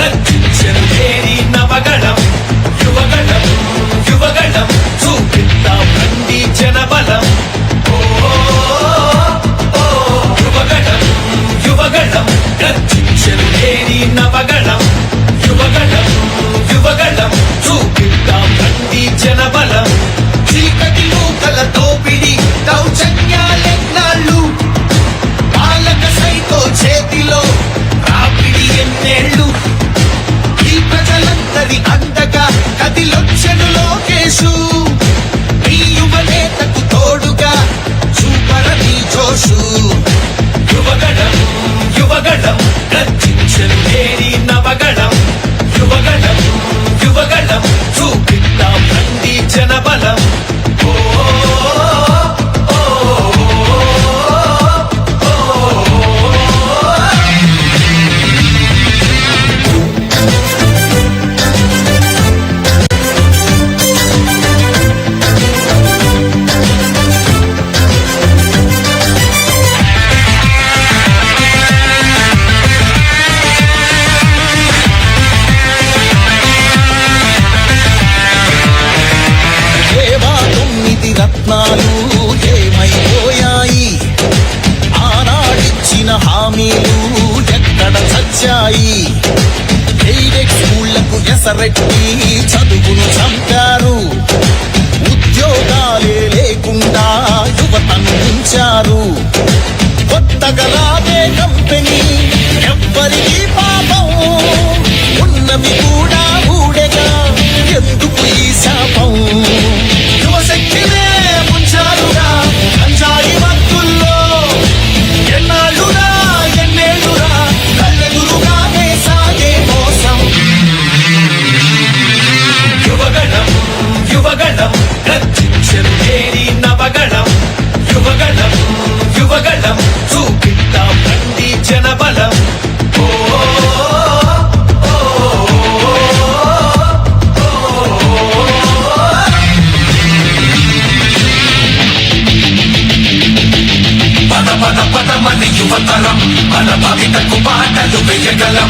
గర్జించెను Mary నవగణం యువగణం యువగణం చూపిద్దాం రండి జనబలం యువగణం యువగణం గర్జించెను మేరీ నవగణం యువగణం యువగణం చూపిద్దాం రండి జనబలం చీకటి మూకల దోపిడి దౌర్జన్యాలెన్నాళ్ళు పాలక సైకో చేతిలో రాపిడి ఎన్నేళ్ళు ఈ ప్రజలందరి అండగా కదిలొచ్చెను లోకేశు ఈ యువనేతకు తోడుగా చూపరని జోషు యువగణం యువగణం గర్జించెను మేరీ నవగణం యువగణం యువగణం చూపిద్దాం రండి జనబలం రత్నాలు ఏమైపోయాయి ఆనాడిచ్చిన హామీలు ఎక్కడ చచ్చాయి ఎయిడెడ్ స్కూళ్లకు ఎసరెట్టి చదువును చంపారు ఉద్యోగాలే లేకుండా యువతను ఉంచారు కొత్తగా రాదే కంపెనీ ఎవ్వరికి పాపం ఉన్నవి కూడా ఊడెగా ఎందుకు ఈ శాపం యువశక్తినే ముంచారుగా గంజాయి మత్తుల్లో ఎన్నాళ్ళురా ఎన్నేళ్ళురా కళ్ళెదురుగానే సాగే మోసం యువగణం యువగణం గర్జించెను మేరీ నవగణం యువగణం యువగణం చూపిద్దాం రండి జనబలం పదమని యువతరం మన భవితకు పాటలు వేయగలం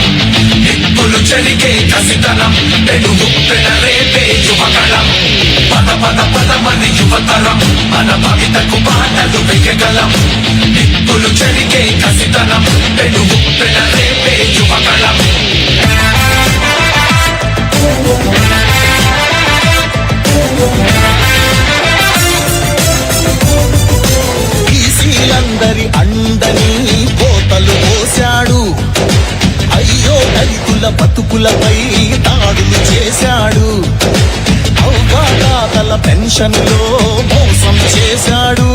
నిప్పులు చెరిగే కసితనం పెనుగు పెనరేపే యువకళం పదమని యువతరం మన భవితకు పాటలు వేయగలం నిప్పులు చెరిగే కసితనం పెనుగు పెనరేపే యువకళం బీసీలందరి అండని కోతలు పోశాడు అయ్యో దళితుల బతుకులపై దాడులు చేశాడు అవగాహన పెన్షన్లో మోసం చేశాడు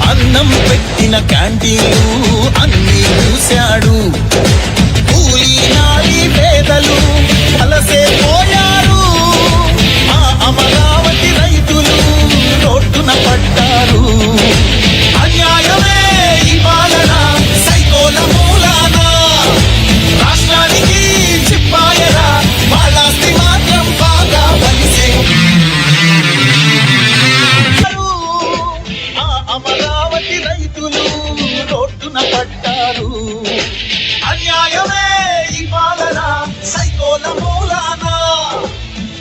అన్నం పెట్టిన క్యాంటీన్లు అన్ని చూశాడు కూలీ నాలి పేదలు అలసే పోయారు ఆ అమరావతి రైతులు రోడ్డున పడ్డారు అన్యాయమే ఈ పాలన సైకోల మూలాన రాష్ట్రానికి చిప్పాయరా వాళ్ళాస్తి మాత్రం బాగా బలిసే ఆ అమరావతి రైతులు రోడ్డున పడ్డారు అన్యాయమే ఈ పాలన సైకోల మూలాన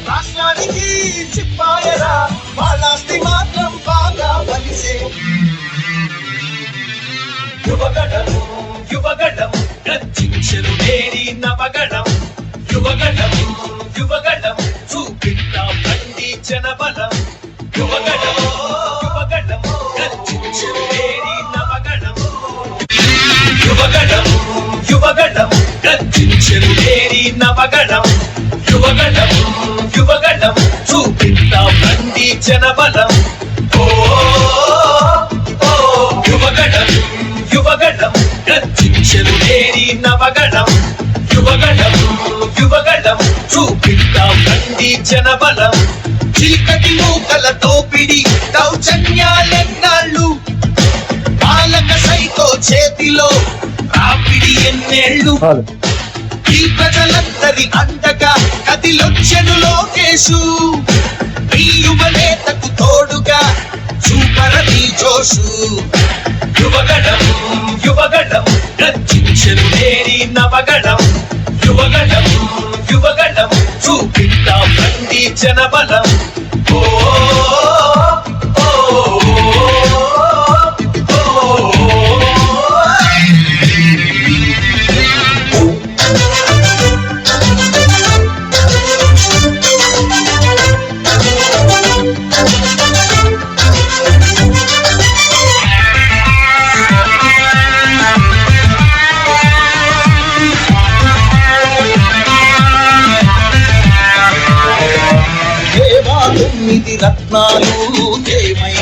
రాష్ట్రానికి చిప్పాయరా వాళ్ళాస్తి మాత్రం బాగా బలిసే యువగణం యువగణం గర్జించెను మేరీ నవగణం యువగణం యువగణం చూపిద్దాం రండి జనబలం యువగణం యువగణం గర్జించెను మేరీ నవగణం యువగణం యువగణం గర్జించెను మేరీ నవగణం యువగణం యువగణం చూపిద్దాం రండి జనబలం యువగణం యువగణం గర్జించెను మేరీ నవగణం యువగణం యువగణం చూపిద్దాం రండి జనబలం చీకటి మూకల దోపిడి దౌర్జన్యాలెన్నాళ్ళు పాలక సైకో చేతిలో రాపిడి ఎన్నేళ్ళు ఈ ప్రజలందరి అండగా కదిలొచ్చెను లోకేశు ఈ యువనేతకు తోడుగా చూపరని జోషు యువగణం యువగణం గర్జించెను మేరీ నవగణం యువగణం జనబలం ఓ ఓ, దేవా 9 రత్నాలు ఏమైనా